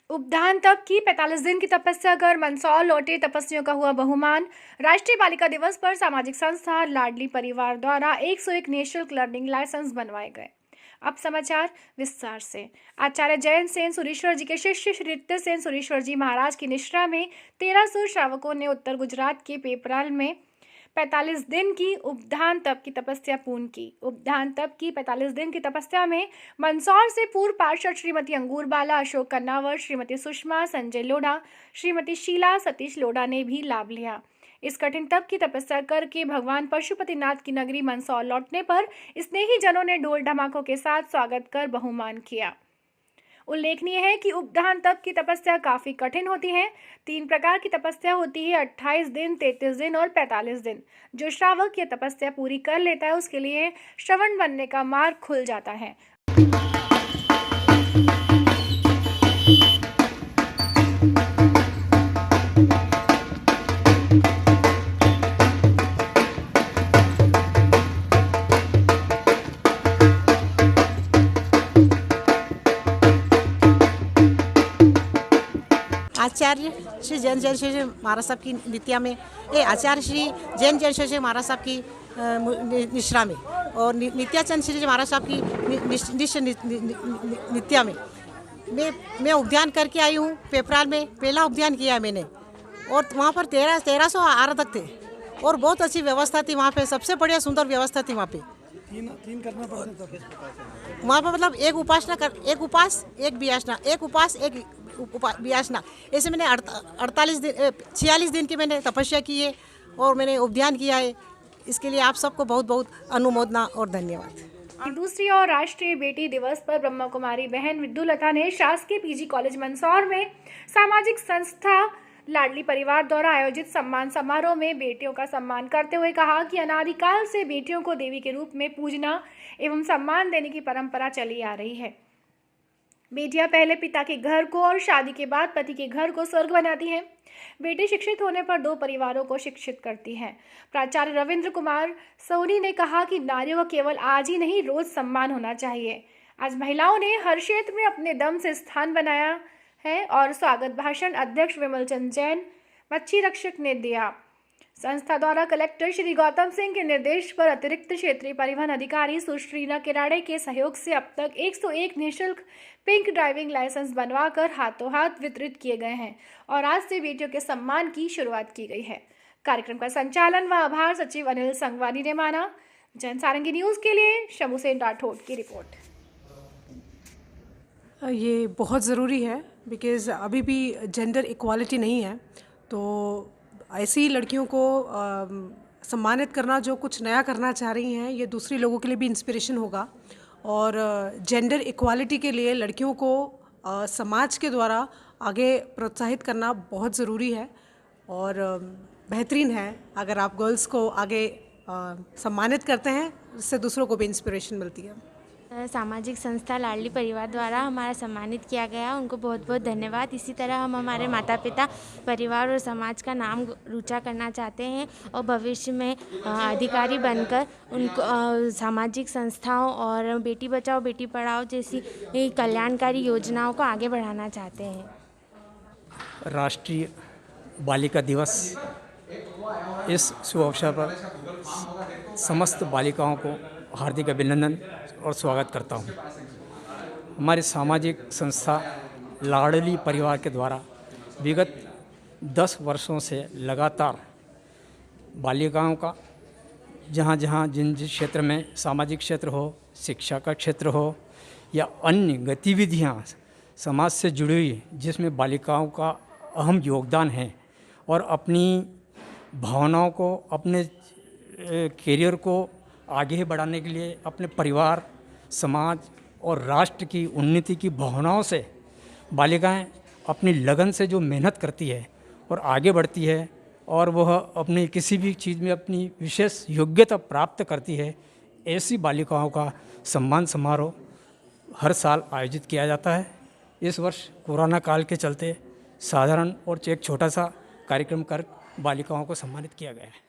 उपदान तप की 45 दिन की तपस्या कर मंदसौर लौटे तपस्वियों का हुआ बहुमान। राष्ट्रीय बालिका दिवस पर सामाजिक संस्था लाडली परिवार द्वारा 101 निःशुल्क लर्निंग लाइसेंस बनवाए गए। अब समाचार विस्तार से। आचार्य जयंत सेन सुरेश्वर जी के शिष्य श्री रित्य सेन सुरेश्वर जी महाराज की निष्ठा में 1300 श्रावकों ने उत्तर गुजरात के पेपराल में 45 दिन की उपदान तप की तपस्या पूर्ण की। उपदान तप की 45 दिन की तपस्या में मंदसौर से पूर्व पार्षद श्रीमती अंगूर बाला, अशोक कन्नावर, श्रीमती सुषमा, संजय लोढ़ा, श्रीमती शीला, सतीश लोढ़ा ने भी लाभ लिया। इस कठिन तप की तपस्या करके भगवान पशुपतिनाथ की नगरी मंदसौर लौटने पर स्नेही जनों ने ढोल ढमाकों के साथ स्वागत कर बहुमान किया। उल्लेखनीय है कि उपदान तप की तपस्या काफी कठिन होती है। 3 प्रकार की तपस्या होती है, 28 दिन, 33 दिन और 45 दिन। जो श्रावक यह तपस्या पूरी कर लेता है उसके लिए श्रवण बनने का मार्ग खुल जाता है। आचार्य श्री जैन जयशेष महाराज साहब की नित्या में, आचार्य श्री जैन जयशेष महाराज साहब की निश्रा में और नित्याचंद श्री महाराज साहब की नित्या में मैं उपध्यान करके आई हूँ। पेपराल में पहला उपध्यान किया मैंने और वहाँ पर 1300 आराधक थे और बहुत अच्छी व्यवस्था थी वहाँ पे। सबसे बढ़िया सुंदर व्यवस्था थी वहाँ पे। तीन करना पड़ता था वहाँ पर, मतलब एक उपासना कर, एक उपास एक व्यासना, एक उपास एक व्यासना, ऐसे मैंने 46 दिन की मैंने तपस्या की है और मैंने उपध्यान किया है। इसके लिए आप सबको बहुत बहुत अनुमोदना और धन्यवाद। दूसरी ओर राष्ट्रीय बेटी दिवस पर ब्रह्मा कुमारी बहन विद्युलता ने शासकीय पीजी कॉलेज मंदसौर में सामाजिक संस्था लाडली परिवार द्वारा आयोजित सम्मान समारोह में बेटियों का सम्मान करते हुए कहा कि अनादिकाल से बेटियों को देवी के रूप में पूजना एवं सम्मान देने की परंपरा चली आ रही है। बेटियां पहले पिता के घर को और शादी के बाद पति के घर को स्वर्ग बनाती हैं। बेटी शिक्षित होने पर 2 परिवारों को शिक्षित करती हैं। प्राचार्य रविंद्र कुमार सोनी ने कहा कि नारियों का केवल आज ही नहीं, रोज सम्मान होना चाहिए। आज महिलाओं ने हर क्षेत्र में अपने दम से स्थान बनाया है और स्वागत भाषण अध्यक्ष विमल चंद जैन मच्छी रक्षक ने दिया। संस्था द्वारा कलेक्टर श्री गौतम सिंह के निर्देश पर अतिरिक्त क्षेत्रीय परिवहन अधिकारी सुश्रीना किराड़े के सहयोग से अब तक 101 निःशुल्क पिंक ड्राइविंग लाइसेंस बनवाकर हाथों हाथ वितरित किए गए हैं और आज से बेटियों के सम्मान की शुरुआत की गई है। कार्यक्रम का संचालन व आभार सचिव अनिल संगवानी ने माना। जन सारंगी न्यूज़ के लिए शमुसेन राठौड़ की रिपोर्ट। ये बहुत ज़रूरी है बिकॉज़ अभी भी जेंडर इक्वालिटी नहीं है, तो ऐसी लड़कियों को सम्मानित करना जो कुछ नया करना चाह रही हैं, ये दूसरे लोगों के लिए भी इंस्पिरेशन होगा। और जेंडर इक्वालिटी के लिए लड़कियों को समाज के द्वारा आगे प्रोत्साहित करना बहुत ज़रूरी है और बेहतरीन है अगर आप गर्ल्स को आगे सम्मानित करते हैं, इससे दूसरों को भी इंस्पिरेशन मिलती है। सामाजिक संस्था लाडली परिवार द्वारा हमारा सम्मानित किया गया, उनको बहुत बहुत धन्यवाद। इसी तरह हम हमारे माता पिता, परिवार और समाज का नाम ऊंचा करना चाहते हैं और भविष्य में अधिकारी बनकर उनको सामाजिक संस्थाओं और बेटी बचाओ बेटी पढ़ाओ जैसी कल्याणकारी योजनाओं को आगे बढ़ाना चाहते हैं। राष्ट्रीय बालिका दिवस, इस शुभ अवसर पर समस्त बालिकाओं को हार्दिक अभिनंदन और स्वागत करता हूँ। हमारी सामाजिक संस्था लाडली परिवार के द्वारा विगत 10 वर्षों से लगातार बालिकाओं का जहाँ जहाँ जिन क्षेत्र में सामाजिक क्षेत्र हो, शिक्षा का क्षेत्र हो या अन्य गतिविधियाँ समाज से जुड़ी हुई जिसमें बालिकाओं का अहम योगदान है और अपनी भावनाओं को, अपने करियर को आगे बढ़ाने के लिए अपने परिवार, समाज और राष्ट्र की उन्नति की भावनाओं से बालिकाएं अपनी लगन से जो मेहनत करती है और आगे बढ़ती है और वह अपनी किसी भी चीज़ में अपनी विशेष योग्यता प्राप्त करती है, ऐसी बालिकाओं का सम्मान समारोह हर साल आयोजित किया जाता है। इस वर्ष कोरोना काल के चलते साधारण और एक छोटा सा कार्यक्रम कर बालिकाओं को सम्मानित किया गया है।